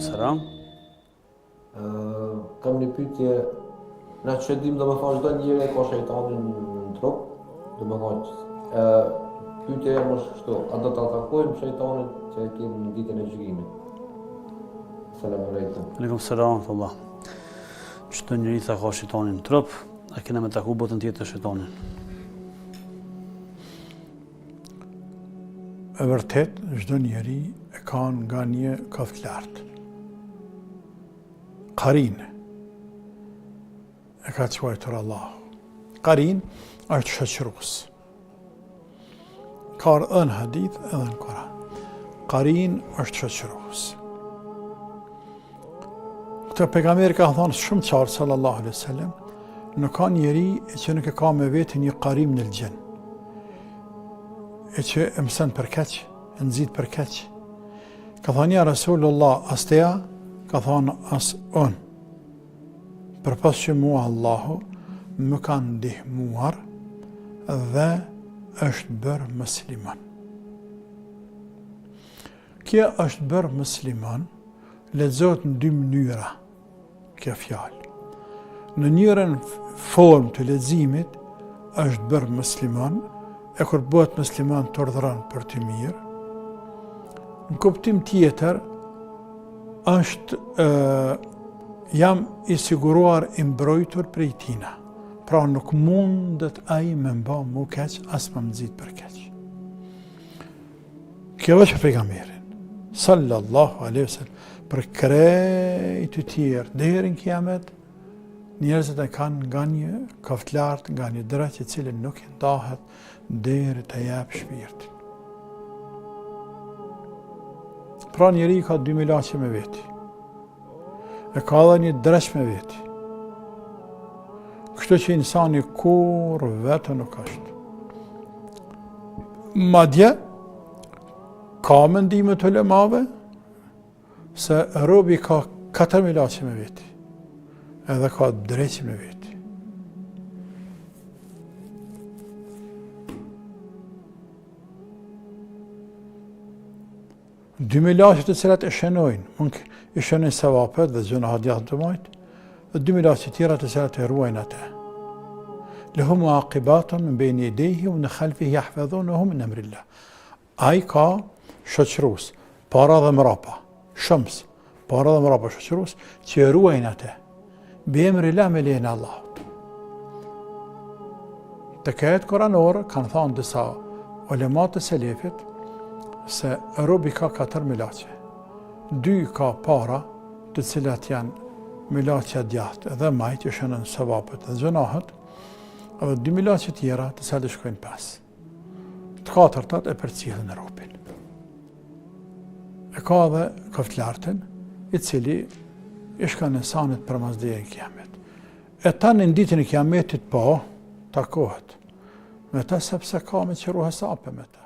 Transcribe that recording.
selam. Kam një pyetje, na që dim domethënë çdo njeri ka shejtanin në trup, domethënë pyetja jam është kështu, a do ta takojmë shejtanin që kemi në ditën e gjykimit? Selam aleikum. Aleikum selam Allah. Çdo njeri ka shejtanin në trup, a kena me taku botën tjetër të shejtanin? E vërtet, çdo njeri e ka nga një kaft lartë. Qarin e ka quajtur Allahu. Qarin është shoqërues. Ka ardhur në hadith edhe në Kur'an. Qarin është shoqërues. Këtë pejgamberi ka thënë shumë qartë sallallahu alaihi wasallam, nuk ka njeri që nuk e ka me veti një qarim në lëgjën. E që e mësën për keq, e nëzit për keq. Ka thënë ja Rasulullah, as teja, ka thënë as unë. Për pas që mua Allahu më ka ndihmuar dhe është bërë musliman. Kjo është bërë musliman, lexohet në dy mënyra, kjo fjalë. Në njërën formë të leximit është bërë musliman, e kur bëhet musliman të urdhëron për të mirë. Në kuptim tjetër, është jam i siguruar i mbrojtur prej tina. Pra nuk mundet ai me mba mu keq, as më nxit për keq. Kjo është pejgamberin sallallahu alaihi wasallam për krejt të tjerë deri në kiamet, njerëzit e kanë nga një kaft lartë, nga një drejt i cili nuk i ndahet deri të jap shpirtin. Pra njeri ka dy milaqe me veti. E ka edhe një dreq me veti. Kështu që insani kur vetë nuk është. Madje, ka mendime të ulemave se robi ka 4 milaqe me veti. Edhe ka dreq me veti. Dy milaqe të cilat e shënojnë, mund i shënojnë sevapet dhe gjëna hadjat të majtë, dhe dy milaqe tjera të cilat e ruajnë atë. Lehum aqibatun min bejni idejhi u në khalfi jahfedhunuhum min amrillah. Ai ka shoqërus, para dhe mrapa, shëms, para dhe mrapa shoqërus, që e ruajnë atë. Bi emrillah me lejnë Allahut. Të këtë koranore kanë thonë disa ulemat të selefit, se robi ka 4 milaqe. 2 ka para, të cilat janë milaqe djathtë dhe majtë, që shënën sevapet dhe gjënahet, edhe 2 milaqe tjera të cilat shkojnë 5. Të 4-tat e përcjellin e robin. E ka dhe kaftlartin, i cili i shkan insanit për mazdeje në kiamet. E ta në ditën e kiametit takohet me ta sepse ka me qëru hesape me ta.